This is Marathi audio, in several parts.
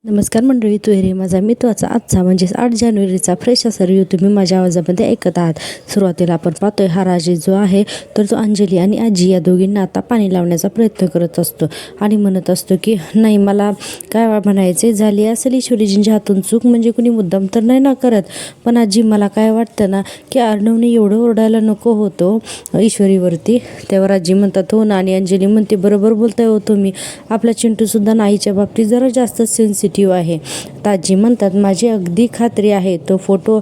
नमस्कार मंडळी, तुहेरी माझा मित्वाचा आजचा म्हणजेच 8 जानेवारीचा फ्रेश असा रिव्ह्यू तुम्ही माझ्या आवाजामध्ये ऐकत आहात. सुरुवातीला आपण पाहतोय हा राजेश जो आहे तर तो अंजली आणि आजी या दोघींना आता पाणी लावण्याचा प्रयत्न करत असतो आणि म्हणत असतो की नाही, मला काय म्हणायचे झाली असेल ईश्वरीजींच्या हातून चूक, म्हणजे कुणी मुद्दाम तर नाही ना करत, पण आजी मला काय वाटतं ना की अर्णवने एवढं ओरडायला नको होतो ईश्वरीवरती. त्यावर आजी म्हणतात हो ना, आणि अंजली म्हणते बरोबर बोलताय हो तुम्ही, आपला चिंटूसुद्धा नाहीच्या बाबतीत जरा जास्त सेन्सिटिव्ह आहे. ताजी म्हणतात माझी अगदी खात्री आहे तो फोटो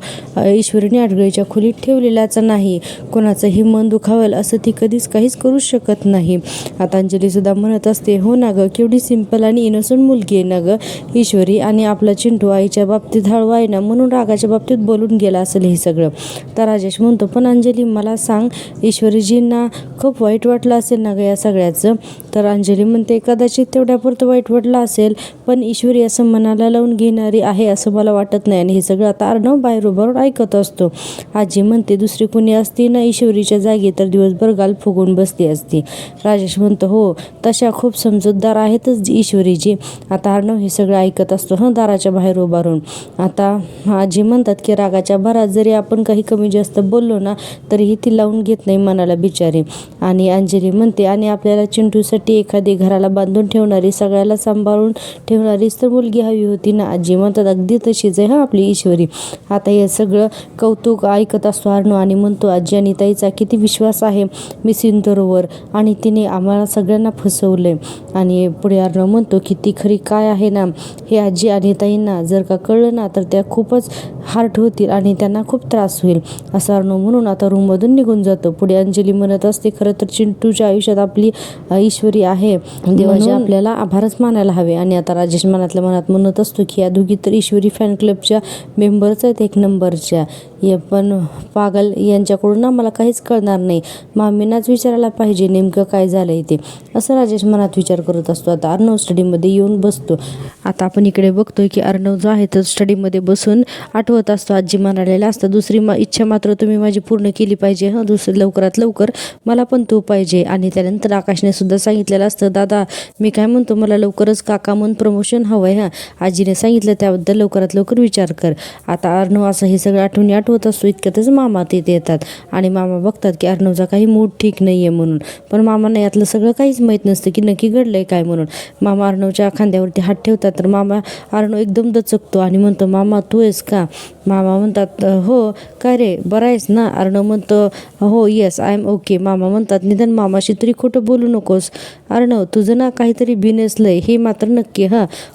ईश्वरीने आडगळीच्या खोलीत ठेवलेलाच नाही, कोणाचंही मन दुखावेल असं ती कधीच काहीच करू शकत नाही. आता अंजली सुद्धा म्हणत असते हो ना गं, केवढी सिंपल आणि इनोसंट मुलगी आहे ना गं ईश्वरी, आणि आपला चिंटू आईच्या बाबतीत हळवा आहे ना म्हणून रागाच्या बाबतीत बोलून गेला असेल हे सगळं. तर राजेश म्हणतो पण अंजली मला सांग, ईश्वरीजींना खूप वाईट वाटलं असेल ना गं या सगळ्याचं. तर अंजली म्हणते कदाचित तेवढ्यापुरतं वाईट वाटलं असेल, पण ईश्वरी असं मनाला लावून घेणारी आहे असं मला वाटत नाही. आणि हे सगळं आता अर्णव बाहेर उभारून ऐकत असतो. आजी म्हणते दुसरी कोणी असती ना ईश्वरीच्या जागी तर दिवसभर गाल फुगून बसली असती. राजेश म्हणतो हो, तशा खूप समजूतदार आहेतच ईश्वरीजी. आता अर्णव हे सगळं ऐकत असतो दाराच्या बाहेर उभारून. आता आजी म्हणतात की रागाच्या भरात जरी आपण काही कमी जास्त बोललो ना तरीही ती लावून घेत नाही मनाला बिचारी. आणि अंजली म्हणते आणि आपल्याला चिंटूसाठी एखादी घराला बांधून ठेवणारी, सगळ्याला सांभाळून ठेवणारीच तर मुलगी हवी होती ना. आजी म्हणतात अगदी तशीच आहे आपली ईश्वरी. आता हे सगळं कौतुक ऐकत असतो अर्णव आणि म्हणतो आजी आणि ताईचा किती विश्वास आहे मिस इंदोरवर, आणि तिने आम्हाला सगळ्यांना फसवलंय. आणि पुढे अर्णव म्हणतो की ती खरी काय आहे ना हे आजी आणि ताईंना जर का कळलं ना तर त्या खूपच हार्ट होतील आणि त्यांना खूप त्रास होईल असं अर्णव म्हणून आता रूममधून निघून जातो. पुढे अंजली म्हणत असते खरं तर चिंटूच्या आयुष्यात आपली ईश्वरी आहे, देवाचे आपल्याला आभारच मानायला हवे. आणि आता राजेश मनातल्या मनात म्हणत असतो की या दोघी तर ईश्वरी फॅन क्लबच्या मेंबर्स आहेत एक नंबरच्या, हे पण पागल यांच्याकडून ना मला काहीच कळणार नाही, मामींनाच विचारायला पाहिजे नेमकं काय झालंय ते, असं राजेश मनात विचार करत असतो. आता अर्णव स्टडीमध्ये येऊन बसतो. आता आपण इकडे बघतोय की अर्णव जो आहे तर स्टडीमध्ये बसून आठवत असतो आजी म्हणालेलं असतं दुसरी इच्छा मात्र तुम्ही माझी पूर्ण केली पाहिजे दुसरी लवकरात लवकर, मला पण तू पाहिजे. आणि त्यानंतर आकाशने सुद्धा सांगितलेलं असतं दादा मी काय म्हणतो, मला लवकरच काका म्हणून प्रमोशन हवंय आजीने सांगितलं त्याबद्दल लवकरात लवकर विचार कर. आता अर्णव असं हे सगळं आठवणी आठवत असतो इतक्यातच मामा तिथे येतात आणि मामा बघतात की अर्णवचा काही मूड ठीक नाही आहे म्हणून, पण मामांना यातलं सगळं काहीच माहीत नसतं की नक्की घडलंय काय म्हणून. मामा अर्णवच्या खांद्यावरती हात ठेवतात तर मामा अर्णव एकदम दचकतो आणि म्हणतो मामा तू आहेस का. मामा म्हणतात हो, काय रे बरं आहेस ना. अर्णव म्हणतो हो येस आय एम ओके. मामा म्हणतात निदान मामाशी तरी खोटं बोलू नकोस अर्णव, तुझं ना काहीतरी बिनसलंय हे मात्र नक्की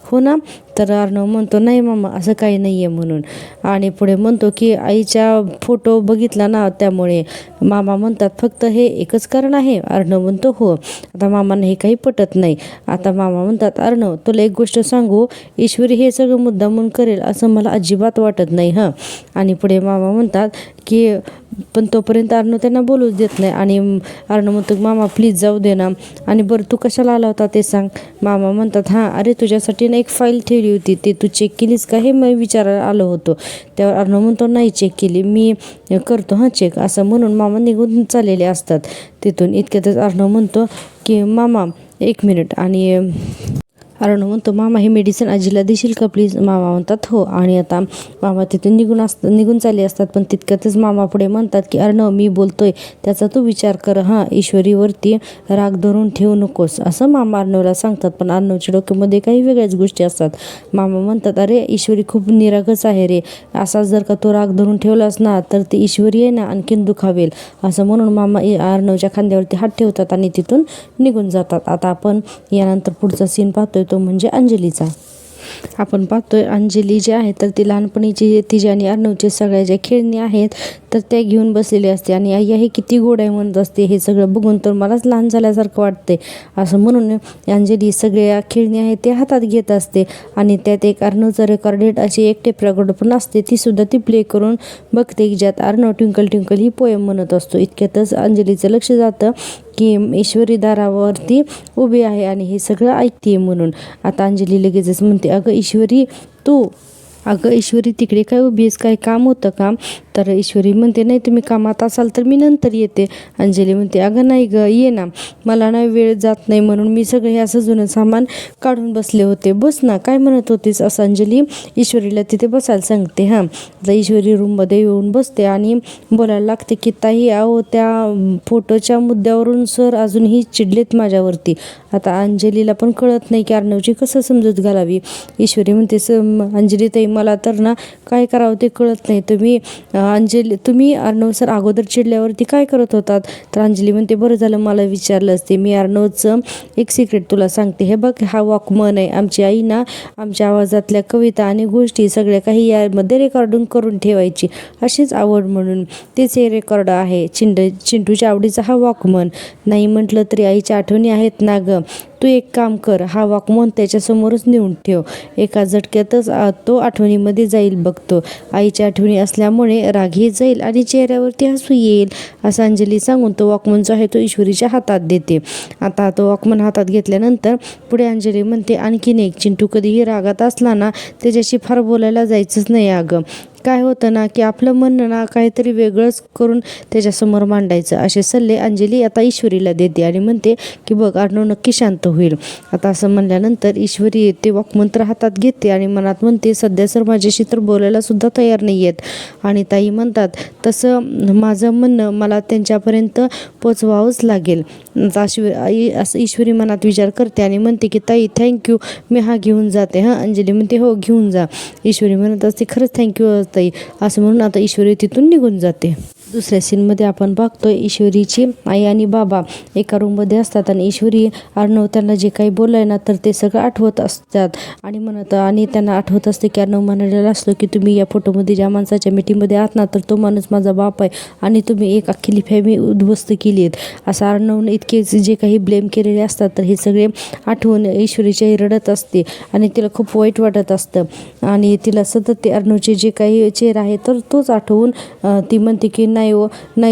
हो ना. तर अर्णव म्हणतो नाही मामा असं काही नाही आहे म्हणून. आणि पुढे म्हणतो की आईच्या फोटो बघितला ना त्यामुळे. मामा म्हणतात फक्त हे एकच कारण आहे. अर्णव म्हणतो हो. आता मामांना हे काही पटत नाही. आता मामा म्हणतात अर्णव तुला एक गोष्ट सांगू, ईश्वरी हे सगळं मुद्दामून करेल असं मला अजिबात वाटत नाही आणि पुढे मामा म्हणतात की पण तोपर्यंत अर्णव त्यांना बोलूच देत नाही. आणि अर्णव म्हणतो मामा प्लीज जाऊ दे ना, आणि बरं तू कशाला आला होता ते सांग. मामा म्हणतात अरे तुझ्यासाठी ना एक फाईल ठेवली होती, ते तू चेक केलीस का हे मी विचारायला आलो होतो. त्यावर अर्णव म्हणतो नाही चेक केली, मी करतो चेक असं म्हणून मामा निघून चाललेले असतात तिथून. इतक्यातच अर्णव म्हणतो की मामा एक मिनिट. आणि अर्णव म्हणतो मामा हे मेडिसिन आजीला देशील का प्लीज. मामा म्हणतात हो. आणि आता मामा तिथून निघून चालले असतात, पण तितक्यातच मामा पुढे म्हणतात की अर्णव मी बोलतोय त्याचा तू विचार कर ईश्वरीवरती राग धरून ठेवू नकोस असं मामा अर्णवला सांगतात. पण अर्णवच्या डोक्यामध्ये काही वेगळ्याच गोष्टी असतात. मामा म्हणतात अरे ईश्वरी खूप निरागस आहे रे, असा जर का तो राग धरून ठेवलास ना तर ती ईश्वरी आहे ना आणखीन दुखावेल असं म्हणून मामा अर्णवच्या खांद्यावरती हात ठेवतात आणि तिथून निघून जातात. आता आपण यानंतर पुढचा सीन पाहतोय तो म्हणजे अंजलीचा. आपण पाहतोय अंजली जी आहे तर ती लहानपणीची तिची आणि अर्णवची सगळ्या ज्या खेळणी आहेत तर त्या घेऊन बसलेली असते आणि आई हे किती गोड आहे म्हणत असते. हे सगळं बघून तर मलाच लहान झाल्यासारखं वाटते असं म्हणून अंजली सगळ्या खेळणी आहेत ते हातात घेत असते आणि त्यात एक अर्णवचं रेकॉर्डेड अशी एक टेप रेकॉर्ड पण असते, ती सुद्धा ती प्ले करून बघते की ज्यात अर्णव ट्विंकल ट्विंकल ही पोएम म्हणत असतो. इतक्यातच अंजलीचं लक्ष जातं की ईश्वरी दारावरती उभी आहे आणि हे सगळं ऐकते म्हणून. आता अंजली लगेचच म्हणते अगं ईश्वरी तिकडे काय उभी आहेस, काय काम होतं का. तर ईश्वरी म्हणते नाही तुम्ही कामात असाल तर मी नंतर येते. अंजली म्हणते अगं नाही ग ये ना, मला ना वेळ जात नाही म्हणून मी सगळं हे असं जुनं सामान काढून बसले होते. बस ना, काय म्हणत होतीस असं अंजली ईश्वरीला तिथे बसायला सांगते. आता ईश्वरी रूममध्ये येऊन बसते आणि बोलायला लागते की ताई अहो त्या फोटोच्या मुद्द्यावरून सर अजूनही चिडलेत माझ्यावरती. आता अंजलीला पण कळत नाही की अर्णवची कसं समजूत घालावी. ईश्वरी म्हणते अंजली ताई मला तर ना काय करावं ते कळत नाही. तुम्ही अर्णव सर अगोदर चिडल्यावरती काय करत होतात. तर अंजली म्हणते बरं झालं मला विचारलं असते. मी अर्णवचं एक सिक्रेट तुला सांगते. हे बघ हा वॉकमन आहे. आमची आई ना आमच्या आवाजातल्या कविता आणि गोष्टी सगळ्या काही यामध्ये रेकॉर्डिंग करून ठेवायची, अशीच आवड म्हणून तेच हे रेकॉर्ड आहे. चिंटूच्या आवडीचा हा वॉकमन. नाही म्हटलं तरी आईच्या आठवणी आहेत ना ग. तू एक काम कर, हा वॉकमन त्याच्यासमोरच नेऊन ठेव. एका झटक्यातच तो आठवणीमध्ये जाईल बघतो. आईच्या आठवणी असल्यामुळे रागही जाईल आणि चेहऱ्यावरती हसू येईल असं अंजली सांगून तो वॉकमन जो आहे तो ईश्वरीच्या हातात देते. आता तो वॉकमन हातात घेतल्यानंतर पुढे अंजली म्हणते आणखीन एक, चिंटू कधीही रागात असला ना त्याच्याशी फार बोलायला जायचंच नाही अगं. काय होतं ना की आपलं म्हणणं ना काहीतरी वेगळंच करून त्याच्यासमोर मांडायचं. असे सल्ले अंजली आता ईश्वरीला देते आणि म्हणते की बघ अर्णव नक्की शांत होईल. आता असं म्हणल्यानंतर ईश्वरी ते वॉकमंत्र हातात घेते आणि मनात म्हणते सध्या सर माझ्याशी तर बोलायला सुद्धा तयार नाही आहेत आणि ताई म्हणतात तसं माझं म्हणणं मला त्यांच्यापर्यंत पोचवावंच लागेल. असं ईश्वरी मनात विचार करते आणि म्हणते की ताई थँक्यू, मी हा घेऊन जाते. अंजली म्हणते हो घेऊन जा. ईश्वरी म्हणत असते खरंच थँक्यू ताई असं म्हणून आता ईश्वरी तिथून निघून जाते. दुसऱ्या सीनमध्ये आपण बघतोय ईश्वरीची आई आणि बाबा एका रूममध्ये असतात आणि ईश्वरी अर्णव त्यांना जे काही बोललंय ना तर ते सगळं आठवत असतात आणि त्यांना आठवत असते की अर्णव म्हणालेला असतो की तुम्ही या फोटोमध्ये ज्या माणसाच्या मिटिंगमध्ये आहात ना तर तो माणूस माझा बाप आहे आणि तुम्ही एक अख्खी फॅमिली उद्ध्वस्त केली आहेत. असं अर्णवने इतके जे काही ब्लेम केलेले असतात तर हे सगळे आठवून ईश्वरीची रडत असते आणि तिला खूप वाईट वाटत असतं आणि तिला सतत ते अर्णवचे जे काही चेहरा आहे तर तोच आठवून ती म्हणते की नाही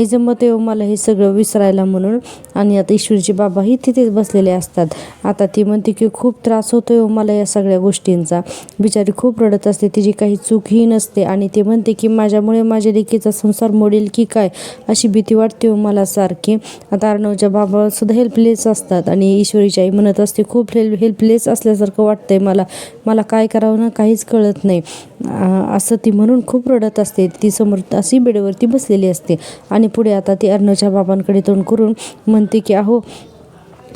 जमत मला हे सगळं विसरायला म्हणून. आणि आता ईश्वरीचे बाबाही तिथेच बसलेले असतात. आता ती म्हणते की खूप त्रास होतोय मला या सगळ्या गोष्टींचा. बिचारी खूप रडत असते, तिची काही चूकही नसते आणि ते म्हणते की माझ्यामुळे माझ्या लेकीचा संसार मोडेल की काय अशी भीती वाटते मला सारखी. आता अर्णवच्या बाबा सुद्धा हेल्पलेस असतात आणि ईश्वरीची आई म्हणत असते खूप हेल्पलेस असल्यासारखं वाटतंय मला काय करावं ना काहीच कळत नाही असं ती म्हणून खूप रडत असते. ती समोर अशी बेडवरती बसलेली असते आणि पुढे आता ती अर्णवच्या बाबांकडे तोंड करून म्हणते की अहो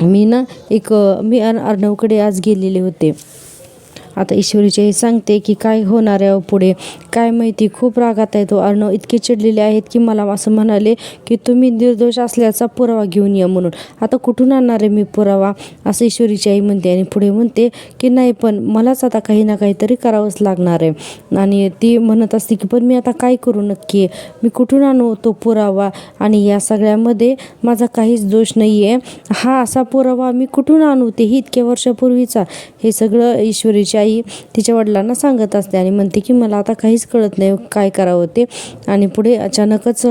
मी अर्णवकडे आज गेलेले होते. आता ईश्वरीची आई सांगते की काय होणार आहे पुढे काय माहिती, खूप रागात आहे तो. अर्णव इतके चिडलेले आहेत की मला असं म्हणाले की तुम्ही निर्दोष असल्याचा पुरावा घेऊन या म्हणून. आता कुठून आणणार आहे मी पुरावा असं ईश्वरीची आई म्हणते आणि पुढे म्हणते की नाही पण मलाच आता काही ना काहीतरी करावंच लागणार आहे. आणि ती म्हणत असते की पण मी आता काय करू नक्की, मी कुठून आणू तो पुरावा आणि या सगळ्यामध्ये माझा काहीच दोष नाही आहे. हा असा पुरावा मी कुठून आणू, तेही इतक्या वर्षापूर्वीचा. हे सगळं ईश्वरीची आई तिच्या वडिलांना सांगत असते आणि म्हणते की मला आता काहीच कळत नाही काय करावं ते. आणि पुढे अचानकच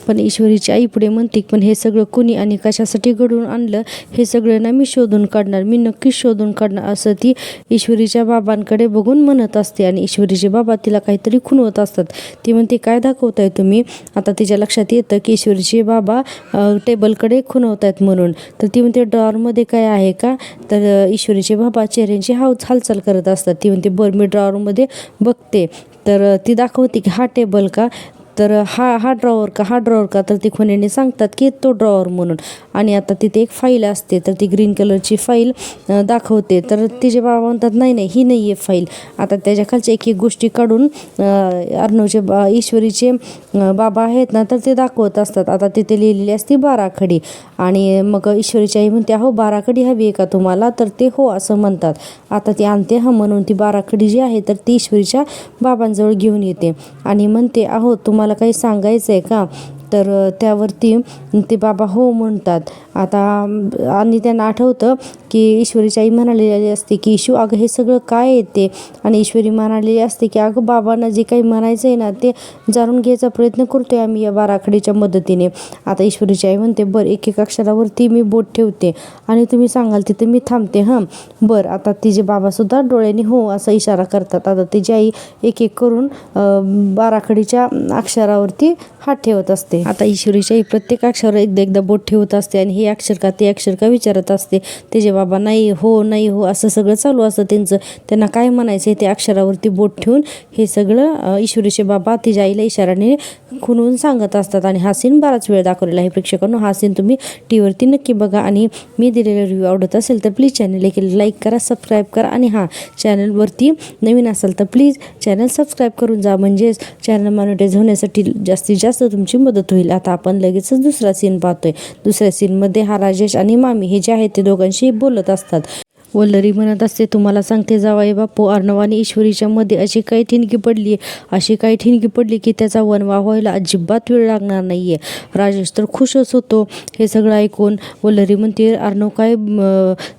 पण ईश्वरीची आई पुढे म्हणते पण हे सगळं कुणी आणि कशासाठी घडवून आणलं हे सगळं ना मी शोधून काढणार, मी नक्कीच शोधून काढणार असं ती ईश्वरीच्या बाबांकडे बघून म्हणत असते. आणि ईश्वरीचे बाबा तिला काहीतरी खुणवत असतात. ती म्हणते काय दाखवताय तुम्ही. आता तिच्या लक्षात येतं की ईश्वरीचे बाबा टेबलकडे खुणवत आहेत म्हणून. तर ती म्हणते ड्रॉवरमध्ये काय आहे का. तर ईश्वरीचे बाबा चेहऱ्यांची हालचाल करत असतात. ती म्हणते बरं मी ड्रॉवरमध्ये बघते. तर ती दाखवते की हा टेबल का, तर हा ड्रॉवर का तर ती खुणेने सांगतात की तो ड्रॉवर म्हणून. आणि आता तिथे एक फाईल असते तर ती ग्रीन कलरची फाईल दाखवते. तर तिचे बाबा म्हणतात नाही ही नाही आहे फाईल. आता त्याच्या खालच्या एक गोष्टी काढून अर्णवचे ईश्वरीचे बाबा आहेत ना तर ते दाखवत असतात. आता तिथे लिहिलेली असते 12 खडी आणि मग ईश्वरीची आई म्हणते अहो 12 खडी हवी आहे का तुम्हाला, तर ते हो असं म्हणतात. आता ती आणते म्हणून ती 12 खडी जी आहे तर ती ईश्वरीच्या बाबांजवळ घेऊन येते आणि म्हणते अहो तुम्हाला काही सांगायचं आहे का. त्यावरती ते बाबा हो म्हणतात. आता आणि त्यांना आठवतं की ईश्वरीची आई म्हणालेली असते की ईशू अगं हे सगळं काय येते, आणि ईश्वरी म्हणालेली असते की अगं बाबांना जे काही म्हणायचं आहे ना ते जाणून घ्यायचा प्रयत्न करतोय आम्ही या बाराखडीच्या मदतीने. आता ईश्वरीची आई म्हणते बरं एक एक अक्षरावरती मी बोट ठेवते आणि तुम्ही सांगाल तिथे मी थांबते. बरं. आता तिचे बाबासुद्धा डोळ्यांनी हो असा इशारा करतात. आता तिची आई एक एक करून बाराखडीच्या अक्षरावरती हात ठेवत असते. आता ईश्वरीची आई प्रत्येक अक्षरावर एकदा एकदा बोट ठेवत असते आणि हे अक्षर का ते अक्षर का विचारत असते. त्याचे बाबा नाही हो असं सगळं चालू असतं त्यांचं. त्यांना काय म्हणायचं ते अक्षरावरती बोट ठेवून हे सगळं ईश्वरीचे बाबा तिच्या आईला इशाराने खुणवून सांगत असतात. आणि हा सीन बराच वेळ दाखवलेला आहे प्रेक्षकांनो. हा सीन तुम्ही टीव्हीवरती नक्की बघा. आणि मी दिलेला रिव्ह्यू आवडत असेल तर प्लीज चॅनल देखील लाईक करा, सबस्क्राईब करा. आणि चॅनलवरती नवीन असाल तर प्लीज चॅनल सबस्क्राईब करून जा, म्हणजेच चॅनल मॉनिटाईज होण्यासाठी जास्तीत जास्त तुमची मदत होईल. आता आपण लगेचच दुसरा सीन पाहतोय. दुसऱ्या सीनमध्ये राजेश आणि मामी हे जे आहेत ते दोघांशी बोलत असतात. वल्लरी म्हणत असते तुम्हाला सांगते जावई बापू, अर्णव आणि ईश्वरीच्या मध्ये अशी काही ठिणगी पडली की त्याचा वनवा व्हायला अजिबात वेळ लागणार नाहीये. राजेश तर खुशच होतो हे सगळं ऐकून. वल्लरी म्हणते अर्णव काय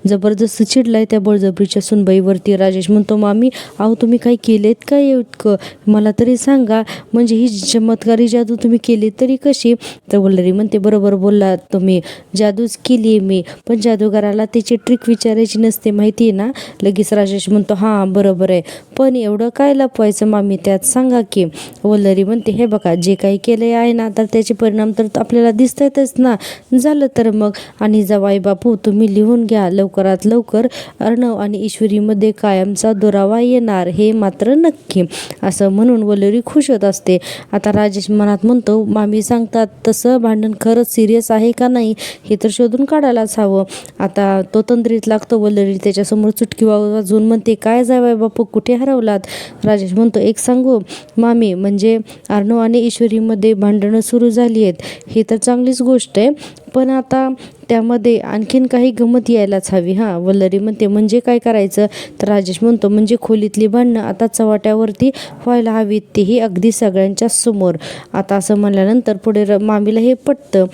जबरदस्त चिडलाय त्या बळजबरीच्या सुनबाईवरती. राजेश म्हणतो मामी अहो तुम्ही काही केलेत काय इतकं, मला तरी सांगा, म्हणजे ही चमत्कारी जादू तुम्ही केली तरी कशी. तर वल्लरी म्हणते बरोबर बोलला तुम्ही, जादूच केली आहे मी, पण जादूगाराला त्याची ट्रिक विचारायची नसते माहिती आहे ना. लगेच राजेश म्हणतो हां बरोबर आहे, पण एवढं काय लपवायचं मामी त्यात सांगा की. वल्लरी म्हणते हे बघा जे काही केले आहे ना तर त्याचे परिणाम तर आपल्याला दिसत आहेतच ना. झालं तर मग, आणि जावई बापू तुम्ही लिहून घ्या लवकरात लवकर अर्णव आणि ईश्वरीमध्ये कायमचा दुरावा येणार हे मात्र नक्की. असं म्हणून वल्लरी खुश होत असते. आता राजेश मनात म्हणतो मामी सांगतात तसं भांडण खरंच सिरियस आहे का नाही हे तर शोधून काढायलाच हवं. आता तो तंद्रीत लागतो. वल्लरी त्याच्यासमोर चुटकी वाजवून म्हणते काय जावई बापू कुठे हरवलात. राजेश म्हणतो एक सांगू मामी, म्हणजे अर्णव आणि ईश्वरीमध्ये भांडणं सुरू झाली आहेत ही तर चांगलीच गोष्ट आहे, पण आता त्यामध्ये आणखीन काही गंमत यायलाच हवी. वल्लरी म्हणते म्हणजे काय करायचं. तर राजेश म्हणतो म्हणजे खोलीतली भांडणं आता चव्हाट्यावरती व्हायला हवीत, तेही अगदी सगळ्यांच्या समोर. आता असं म्हणल्यानंतर पुढे मामीला हे पटतं.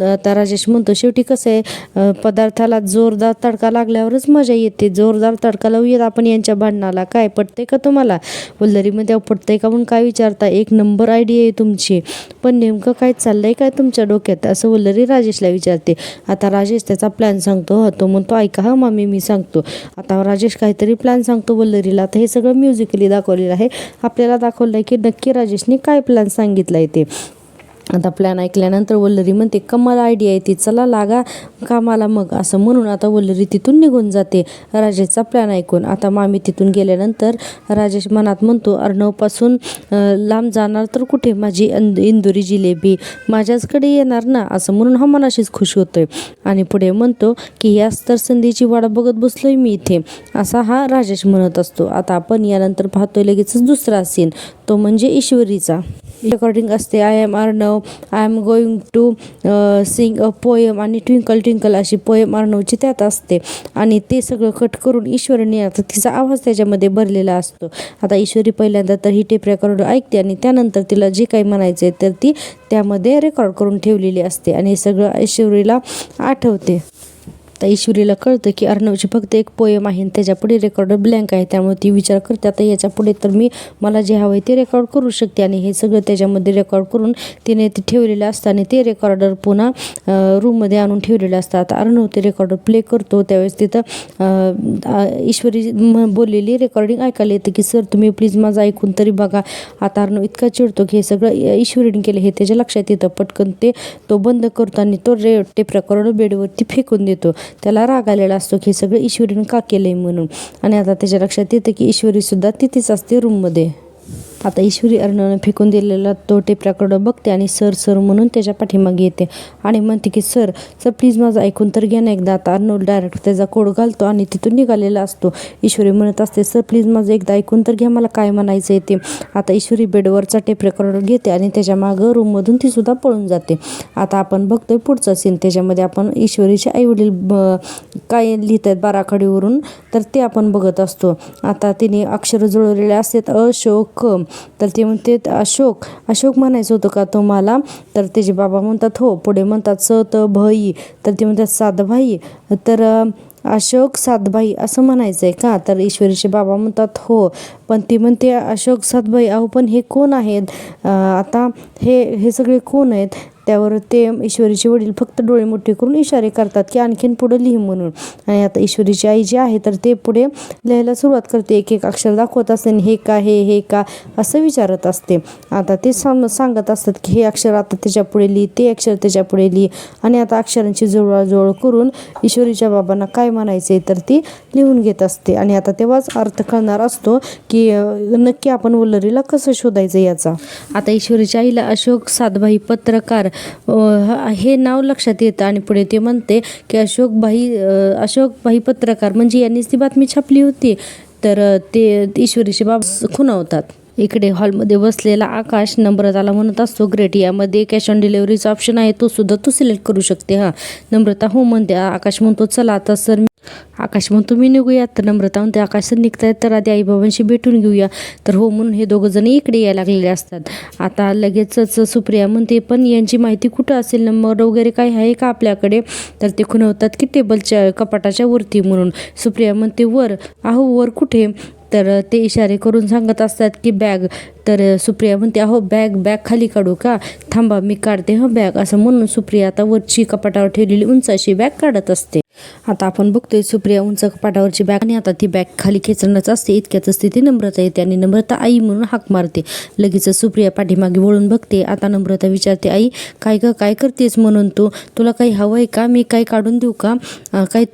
आता राजेश म्हणतो शेवटी कसं आहे पदार्थाला जोरदार तडका लागल्यावरच मजा येते, जोरदार तडका लावूयात आपण यांच्या भांडणाला, काय पटतंय का तुम्हाला. वल्लरी म्हणते पटतंय का म्हणून काय विचारता, एक नंबर आयडिया आहे तुमची, पण नेमकं काय चाललंय काय तुमच्या डोक्यात, असं वल्लरी राजेशला विचारते. आता राजेश त्याचा प्लॅन सांगतो. तो म्हणतो ऐका मामी मी सांगतो. आता राजेश काहीतरी प्लॅन सांगतो वल्लरीला. आता हे सगळं म्युझिकली दाखवलेलं आहे. आपल्याला दाखवलं आहे की नक्की राजेशने काय प्लॅन सांगितलं आहे ते. आता प्लॅन ऐकल्यानंतर वल्लरी म्हणते कमाल आयडिया आहे ती, चला लागा कामाला मग, असं म्हणून आता वल्लरी तिथून निघून जाते राजेशचा प्लॅन ऐकून. आता मामी तिथून गेल्यानंतर राजेश मनात म्हणतो अर्णवपासून लांब जाणार तर कुठे, माझी इंदुरी जिलेबी माझ्याचकडे येणार ना, असं म्हणून हा मनाशीच खुश होतोय. आणि पुढे म्हणतो की याच तर संधीची वाट बघत बसलोय मी इथे, असा हा राजेश म्हणत असतो. आता आपण यानंतर पाहतोय लगेचच दुसरा सीन, तो म्हणजे ईश्वरीचा. रेकॉर्डिंग असते I am Arnav, I am going to sing a poem, आणि ट्विंकल ट्विंकल अशी पोएम अर्णवची त्यात असते. आणि ते सगळं कट करून ईश्वरीने आता तिचा आवाज त्याच्यामध्ये भरलेला असतो. आता ईश्वरी पहिल्यांदा तर ही टेप रेकॉर्डर ऐकते आणि त्यानंतर तिला जे काही म्हणायचं आहे तर ती त्यामध्ये रेकॉर्ड करून ठेवलेली असते आणि सगळं ईश्वरीला आठवते. आता ईश्वरीला कळतं की अर्णवची फक्त एक पोएम आहे आणि त्याच्या पुढे रेकॉर्डर ब्लँक आहे, त्यामुळे ती विचार करते आता याच्या पुढे तर मला जे हवं आहे ते रेकॉर्ड करू शकते. आणि हे सगळं त्याच्यामध्ये रेकॉर्ड करून तिने ते ठेवलेलं असतं आणि ते रेकॉर्डर पुन्हा रूममध्ये आणून ठेवलेलं असतं. आता अर्णव ते रेकॉर्डर प्ले करतो त्यावेळेस तिथं ईश्वरी बोललेली रेकॉर्डिंग ऐकायला येतं की सर तुम्ही प्लीज माझं ऐकून तरी बघा. आता अर्णव इतका चिडतो की हे सगळं ईश्वरीने केलं हे त्याच्या लक्षात येतं. पटकन तो बंद करतो आणि तो टेप रेकॉर्डर बेडवरती फेकून देतो. त्याला राग आलेला असतो की हे सगळं ईश्वरीने का केलंय म्हणून. आणि आता त्याच्या लक्षात येतं की ईश्वरीसुद्धा तिथेच असते रूममध्ये. आता ईश्वरी अर्णवने फेकून दिलेला तो टेप रेकॉर्डर बघते आणि सर म्हणून त्याच्या पाठीमागे येते आणि म्हणते की सर प्लीज माझं ऐकून तर घ्या ना एकदा. आता अर्णव डायरेक्ट त्याचा कोड घालतो आणि तिथून निघालेला असतो. ईश्वरी म्हणत असते सर प्लीज माझं एकदा ऐकून तर घ्या, मला काय म्हणायचं आहे ते. आता ईश्वरी बेडवरचा टेप रेकॉर्डर घेते आणि त्याच्या मागं रूममधून ती सुद्धा पळून जाते. आता आपण बघतोय पुढचा सीन, त्याच्यामध्ये आपण ईश्वरीचे आईवडील काय लिहित आहेत बाराखडीवरून तर ते आपण बघत असतो. आता तिने अक्षर जुळवलेले असतात अशोक तर ते म्हणते अशोक अशोक म्हणायचं होतं का तुम्हाला? तर त्याचे बाबा म्हणतात हो. पुढे म्हणतात स त भाई, तर ते म्हणतात सातभाई, तर अशोक सातभाई असं म्हणायचं आहे का? तर ईश्वरीचे बाबा म्हणतात हो. पण ती म्हणते अशोक सातभाई, अहो पण हे कोण आहेत? आता हे सगळे कोण आहेत? त्यावर ते ईश्वरीचे वडील फक्त डोळे मोठे करून इशारे करतात की आणखीन पुढे लिह म्हणून. आणि आता ईश्वरीची आई जी आहे तर ते पुढे लिहायला सुरुवात करते. एक एक अक्षर दाखवत असते आणि हे का हे का असं विचारत असते. आता ते सांगत असतात की हे अक्षर आता त्याच्या पुढे लिही, ते अक्षर त्याच्या पुढे लिही. आणि आता अक्षरांची जुळवाजुळव करून ईश्वरीच्या बाबांना काय म्हणायचे तर ती लिहून घेत असते. आणि आता तेव्हाच अर्थ कळणार असतो की नक्की आपण वल्लरीला कसं शोधायचं याचा. आता ईश्वरीच्या आईला अशोक सातभाई पत्रकार हे नाव लक्षात येतं आणि पुढे ते म्हणते की अशोक भाई पत्रकार म्हणजे यांनीच ती बातमी छापली होती. तर ते ईश्वरीचे बाबा खुणावतात. इकडे हॉलमध्ये बसलेला आकाश नम्रताला म्हणत असतो ग्रेट, यामध्ये कॅश ऑन डिलिव्हरीचा ऑप्शन आहे, तो सुद्धा तू सिलेक्ट करू शकते. नम्रता हो म्हणते. आकाश म्हणतो चला आता सर. आकाश म्हणतो मी निघूया. तर नम्रता म्हणते आकाश सर निघतायत तर आधी आईबाबांशी भेटून घेऊया. तर हो म्हणून हे दोघं जण इकडे यायला लागलेले असतात. आता लगेचच सुप्रिया म्हणते पण यांची माहिती कुठं असेल, नंबर वगैरे काही आहे का आपल्याकडे? तर ते खुणवतात की टेबलच्या कपाटाच्या वरती म्हणून. सुप्रिया म्हणते वर? अहो वर कुठे? तर ते इशारे करून सांगत असतात की बॅग. तर सुप्रिया म्हणते अहो बॅग खाली काढू का? थांबा मी काढते बॅग, असं म्हणून सुप्रिया आता वरची कपाटावर ठेवलेली उंच अशी बॅग काढत असते. आता आपण बघतोय सुप्रिया उंच कपाटावरची बॅग आणि आता ती बॅग खाली खेचणच असते. इतक्यातच ती नम्रता येते आणि नम्रता आई म्हणून हाक मारते. लगेच सुप्रिया पाठीमागे वळून बघते. आता नम्रता विचारते आई काय ग काय करतेस म्हणून तुला काही हवं आहे का? मी काही काढून देऊ का?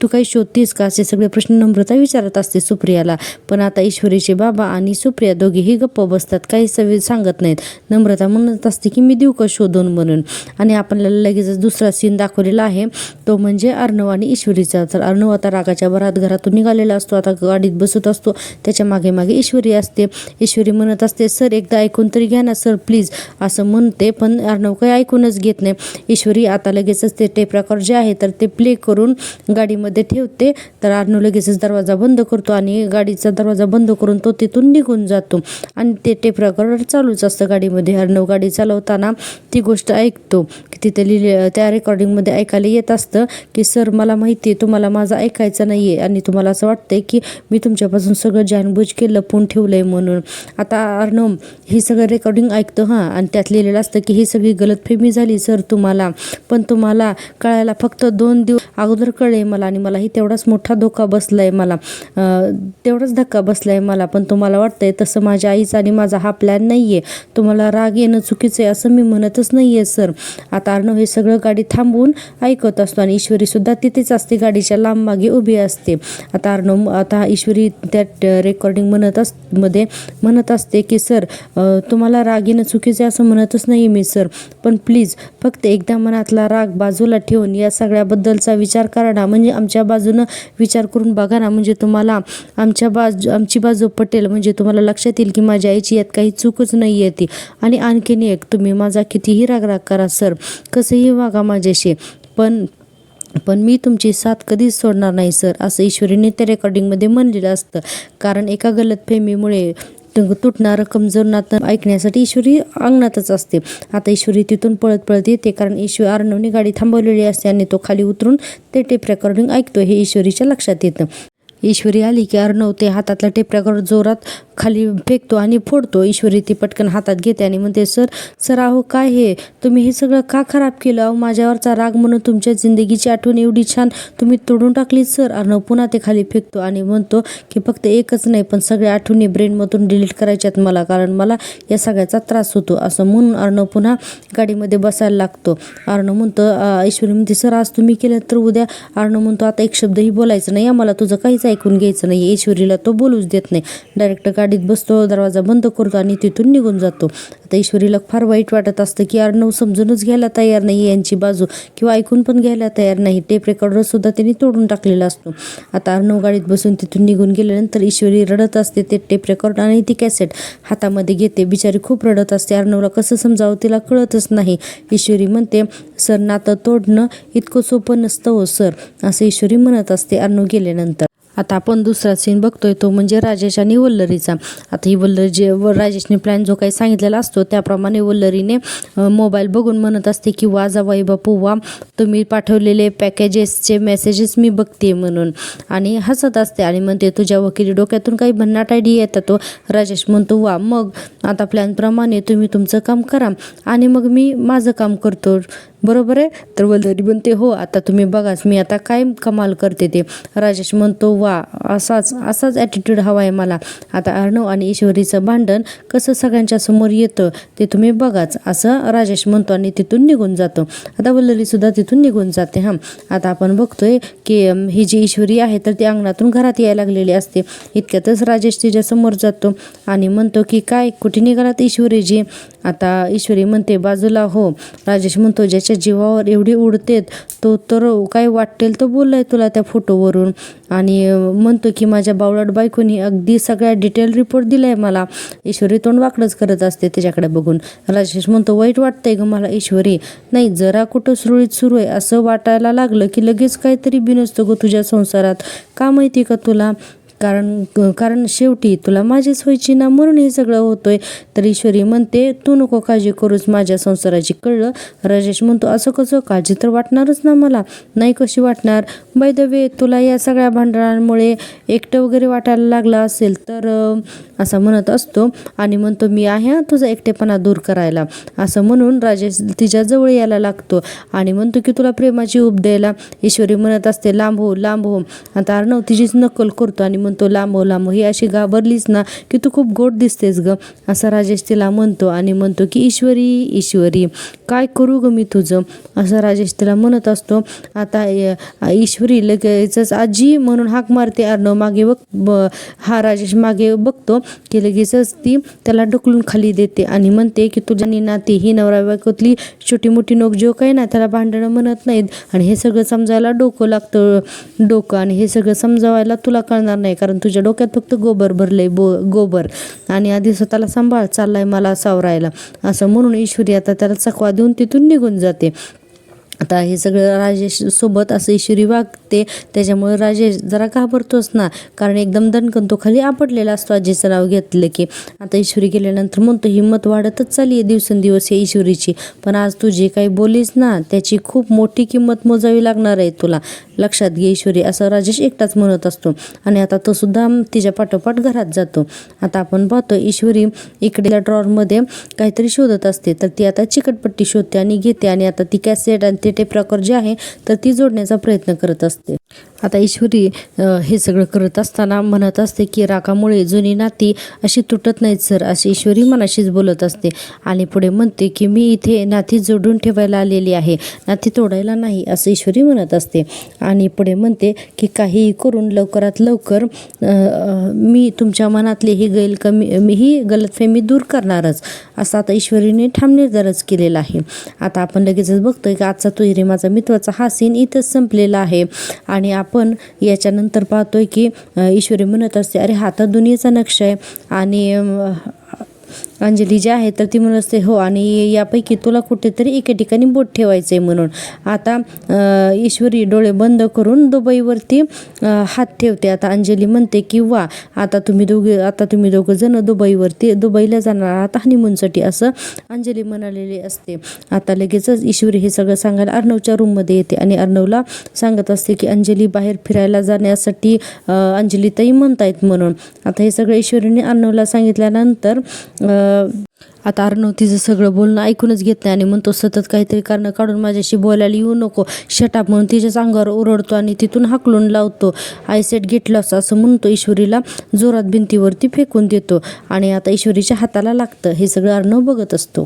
तू काही शोधतेस का? असे सगळे प्रश्न नम्रता विचारत असते सुप्रियाला. पण आता ईश्वरीचे बाबा आणि सुप्रिया दोघेही गप्प बसतात, काही सवय सांगत नाहीत. नम्रता म्हणत असते की मी देऊ का शोधून म्हणून. आणि आपल्याला लगेचच दुसरा सीन दाखवलेला आहे, तो म्हणजे अर्णव आणि ईश्वरीचा. तर अर्णव आता रागाच्या भरात घरातून निघालेला असतो. आता गाडीत बसत असतो. त्याच्या मागे मागे ईश्वरी असते. ईश्वरी म्हणत असते सर एकदा ऐकून तरी घ्या ना सर प्लीज, असं म्हणते. पण अर्णव काही ऐकूनच घेत नाही. ईश्वरी आता लगेचच ते टेप रेकॉर्ड जे आहे तर ते प्ले करून गाडीमध्ये ठेवते. तर अर्णव लगेचच दरवाजा बंद करतो आणि गाडीचा दरवाजा बंद करून तो तिथून निघून जातो. आणि ते टेप रेकॉर्डर चालूच असतं गाडीमध्ये. अर्णव गाडी चालवताना ती गोष्ट ऐकतो की तिथे त्या रेकॉर्डिंगमध्ये ऐकायला येत असतं की सर मला माहिती आहे तुम्हाला माझं ऐकायचं नाही आहे आणि तुम्हाला असं वाटतंय की मी तुमच्यापासून सगळं जानबूज के लपवून ठेवलं आहे म्हणून. आता अर्णव ही सगळं रेकॉर्डिंग ऐकतो आणि त्यात लिहिलेलं असतं की ही सगळी गलतफहमी झाली सर तुम्हाला, पण तुम्हाला कळायला फक्त 2 दिवस अगोदर कळले मला आणि मलाही तेवढाच मोठा धक्का बसलाय मला. पण तुम्हाला वाटतंय तसं माझ्या आईचा आणि माझा हा प्लॅन नाही आहे. तुम्हाला राग येणं चुकीचं आहे असं मी म्हणतच नाही आहे सर. आता अर्णव हे सगळं गाडी थांबवून ऐकत असतो आणि ईश्वरी सुद्धा तिथेच असते, गाडीच्या लांब मागे उभी असते. आता ईश्वरी त्या रेकॉर्डिंग मध्ये म्हणत असते की सर तुम्हाला राग येणं चुकीचं आहे असं म्हणतच नाही मी सर, पण प्लीज फक्त एकदा मनातला राग बाजूला ठेवून या सगळ्याबद्दलचा विचार करा ना, म्हणजे आमच्या बाजूनं विचार करून बघा ना, म्हणजे तुम्हाला आमची बाजू पटेल, म्हणजे तुम्हाला लक्षात येईल की माझ्या आईची यात काही चूकच नाही आहे ती. आणि आणखीन एक, तुम्ही माझा कितीही राग करा सर, कसंही वागा माझ्याशी, पण मी तुमची साथ कधीच सोडणार नाही सर, असं ईश्वरीने त्या रेकॉर्डिंगमध्ये म्हणलेलं असतं. कारण एका गलतफहमीमुळे तुटणारं कमजोर नातं ऐकण्यासाठी ईश्वरी अंगणातच असते. आता ईश्वरी तिथून पळत येते कारण अर्णवने गाडी थांबवलेली असते आणि तो खाली उतरून ते टेप रेकॉर्डिंग ऐकतो हे ईश्वरीच्या लक्षात येतं. ईश्वरी आली की अर्णव ते हातातला टेप रेकॉर्डर जोरात खाली फेकतो आणि फोडतो. ईश्वरी ती पटकन हातात घेते आणि म्हणते सर अहो काय हे तुम्ही हे सगळं का खराब केलं? अहो माझ्यावरचा राग म्हणून तुमच्या जिंदगीची आठवण एवढी छान तुम्ही तोडून टाकली सर. अर्णव पुन्हा ते खाली फेकतो आणि म्हणतो की फक्त एकच नाही पण सगळ्या आठवणी ब्रेनमधून डिलीट करायच्यात मला, कारण मला या सगळ्याचा त्रास होतो. असं म्हणून अर्णव पुन्हा गाडीमध्ये बसायला लागतो. अर्णव म्हणतो ईश्वरी म्हणते सर आज तुम्ही केलं तर उद्या. अर्णव म्हणतो आता एक शब्दही बोलायचं नाही, मला तुझं काहीच ऐकून घ्यायचं नाही. ईश्वरीला तो बोलूच देत नाही. डायरेक्ट गाडीत बसतो, दरवाजा बंद करतो आणि तिथून निघून जातो. आता ईश्वरीला फार वाईट वाटत असतं की अर्णव समजूनच घ्यायला तयार नाही यांची बाजू किंवा ऐकून पण घ्यायला तयार नाही. टेप रेकॉर्डर सुद्धा त्यांनी तोडून टाकलेला असतो. आता अर्णव गाडीत बसून तिथून निघून गेल्यानंतर ईश्वरी रडत असते. ते टेप रेकॉर्ड आणि ती कॅसेट हातामध्ये घेते. बिचारी खूप रडत असते. अर्णवला कसं समजावं तिला कळतच नाही. ईश्वरी म्हणते सर नातं तोडणं इतकं सोपं नसतं हो सर, असं ईश्वरी म्हणत असते अर्णव गेल्यानंतर. आता आपण दुसरा सीन बघतोय तो म्हणजे राजेश आणि वल्लरीचा. आता ही वल्लरी राजेशने प्लॅन जो काही सांगितलेला असतो त्याप्रमाणे वल्लरीने मोबाईल बघून म्हणत असते की वा जावई बापू वा, तुम्ही पाठवलेले पॅकेजेसचे मेसेजेस मी बघते म्हणून, आणि हसत असते आणि म्हणते तुझ्या वकिली डोक्यातून काही भन्नाट आयडिया येतात. तो राजेश म्हणतो वा, मग आता प्लॅनप्रमाणे तुम्ही तुमचं काम करा आणि मग मी माझं काम करतो, बरोबर आहे. तर वल्लरी म्हणते हो, आता तुम्ही बघाच मी आता काय कमाल करते ते. राजेश म्हणतो वा, असाच ॲटिट्यूड हवा आहे मला. आता अर्णव आणि ईश्वरीचं भांडण कसं सगळ्यांच्या समोर येतं ते तुम्ही बघाच, असं राजेश म्हणतो आणि तिथून निघून जातो. आता वल्लरीसुद्धा तिथून निघून जाते. आता आपण बघतोय की ही जी ईश्वरी आहे तर ती अंगणातून घरात यायला लागलेली असते. इतक्यातच राजेश तिच्या समोर जातो आणि म्हणतो की काय, कुठे निघालात ईश्वरीजी. आता ईश्वरी म्हणते बाजूला हो. राजेश म्हणतो ज्याच्या जीवावर एवढी उडतेत तो तर काय वाटेल तो बोललाय तुला त्या फोटोवरून, आणि म्हणतो की माझ्या बावळट बायकोनी अगदी सगळ्या डिटेल रिपोर्ट दिलाय मला. ईश्वरी तोंड वाकडंच करत असते त्याच्याकडे बघून. राजेश म्हणतो वाईट वाटतंय ग मला ईश्वरी. नाही, जरा कुठं सुरळीत सुरू आहे असं वाटायला लागलं की लगेच काहीतरी बिनसतं ग तुझ्या संसारात, का माहिती का तुला. कारण शेवटी तुला माझीच व्हायची ना, म्हणून हे सगळं होतोय. तर ईश्वरी म्हणते तू नको काळजी करूच माझ्या संसाराची, कळलं. राजेश म्हणतो असं कसं, काळजी तर वाटणारच ना मला. नाही कशी वाटणार. बाय द वे, तुला या सगळ्या भांडणांमुळे एकटं वगैरे वाटायला लागलं असेल तर असं म्हणत असतो आणि म्हणतो मी आहे तुझा एकटेपणा दूर करायला, असं म्हणून राजेश तिच्या जवळ यायला लागतो आणि म्हणतो की तुला प्रेमाची उब द्यायला. ईश्वरी म्हणत असते लांब हो लांब हो. आता अर्णव तिचीच नक्कल करतो आणि म्हणतो लांब हो. ही अशी घाबरलीस ना की तू खूप गोड दिसतेस ग, असं राजेश तिला म्हणतो आणि म्हणतो की ईश्वरी काय करू ग मी तुझं, असं राजेश तिला म्हणत असतो. आता ईश्वरी लगेचच आजी म्हणून हाक मारते. अर्णव मागे हा राजेश मागे बघतो की लगेचच ती त्याला ढकलून खाली देते आणि म्हणते की तुझ्या नाती ही नवरा बायकोतली छोटी मोठी नोकझोक आहे ना, त्याला भांडणं म्हणत नाहीत. आणि हे सगळं समजायला डोकं लागतं आणि हे सगळं समजावायला तुला कळणार नाही, कारण तुझ्या डोक्यात फक्त गोबर भरलंय गोबर, आणि आधी स्वतःला सांभाळ, चाललाय मला सावरायला, असं म्हणून ईश्वरी आता त्याला चकवा देऊन तिथून निघून जाते. आता हे सगळं राजेश सोबत असं ईश्वरी वागते, त्याच्यामुळे राजेश जरा घाबरतोच ना, कारण एकदम दणकन तो खाली आपटलेला असतो आजीचं नाव घेतलं की. आता ईश्वरी गेल्यानंतर म्हणतो हिंमत वाढतच चालली आहे दिवसेंदिवस या ईश्वरीची, पण आज तू जे काही बोलीस ना त्याची खूप मोठी किंमत मोजावी लागणार आहे तुला, लक्षात घे ईश्वरी, असं राजेश एकटाच म्हणत असतो. आणि आता तो सुद्धा तिच्या पाठोपाठ घरात जातो. आता आपण पाहतो ईश्वरी इकडे ड्रॉवरमध्ये काहीतरी शोधत असते, तर ती आता चिकटपट्टी शोधते आणि घेते आणि आता ती कॅसेट आणि ते टेप रेकॉर्ड जे आहे तर ती जोडण्याचा प्रयत्न करत असते. आता ईश्वरी हे सगळं करत असताना म्हणत असते की रागामुळे जुनी नाती अशी तुटत नाहीत सर, अशी ईश्वरी मनाशीच बोलत असते. आणि पुढे म्हणते की मी इथे नाती जोडून ठेवायला आलेली आहे, नाती तोडायला नाही, असं ईश्वरी म्हणत असते. आणि पुढे म्हणते की काही करून लवकरात लवकर मी तुमच्या मनातली ही गलतफहमी दूर करणारच, असं आता ईश्वरीने ठाम निर्धारच केलेला आहे. आता आपण लगेचच बघतोय की आजचा तू हिरे माझा मित्वाचा हा सीन इथंच संपलेला आहे. आणि आपण याच्यानंतर पाहतोय की ईश्वरी म्हणत असते अरे हा तर दुनियेचा नक्षा आहे, आणि अंजली जी आहे तर ती म्हणत असते हो, आणि यापैकी तुला कुठेतरी एके ठिकाणी बोट ठेवायचं आहे म्हणून. आता ईश्वरी डोळे बंद करून दुबईवरती हात ठेवते. आता अंजली म्हणते की वा, आता तुम्ही दोघं जण दुबईला जाणार आहात हनीमूनसाठी, असं अंजली म्हणालेली असते. आता लगेचच ईश्वरी हे सगळं सांगायला अर्णवच्या रूममध्ये येते आणि अर्णवला सांगत असते की अंजली बाहेर फिरायला जाण्यासाठी अंजली ताई म्हणतायत म्हणून. आता हे सगळं ईश्वरीने अर्णवला सांगितल्यानंतर आता अर्णव तिचं सगळं बोलणं ऐकूनच घेत नाही आणि म्हणतो सतत काहीतरी कारण काढून माझ्याशी बोलायला येऊ नको, शटअप म्हणून तिच्याच अंगावर ओरडतो आणि तिथून हाकलून लावतो. आयसेट घेतलं असं म्हणतो ईश्वरीला जोरात भिंतीवरती फेकून देतो आणि आता ईश्वरीच्या हाताला लागतं. हे सगळं अर्णव बघत असतो.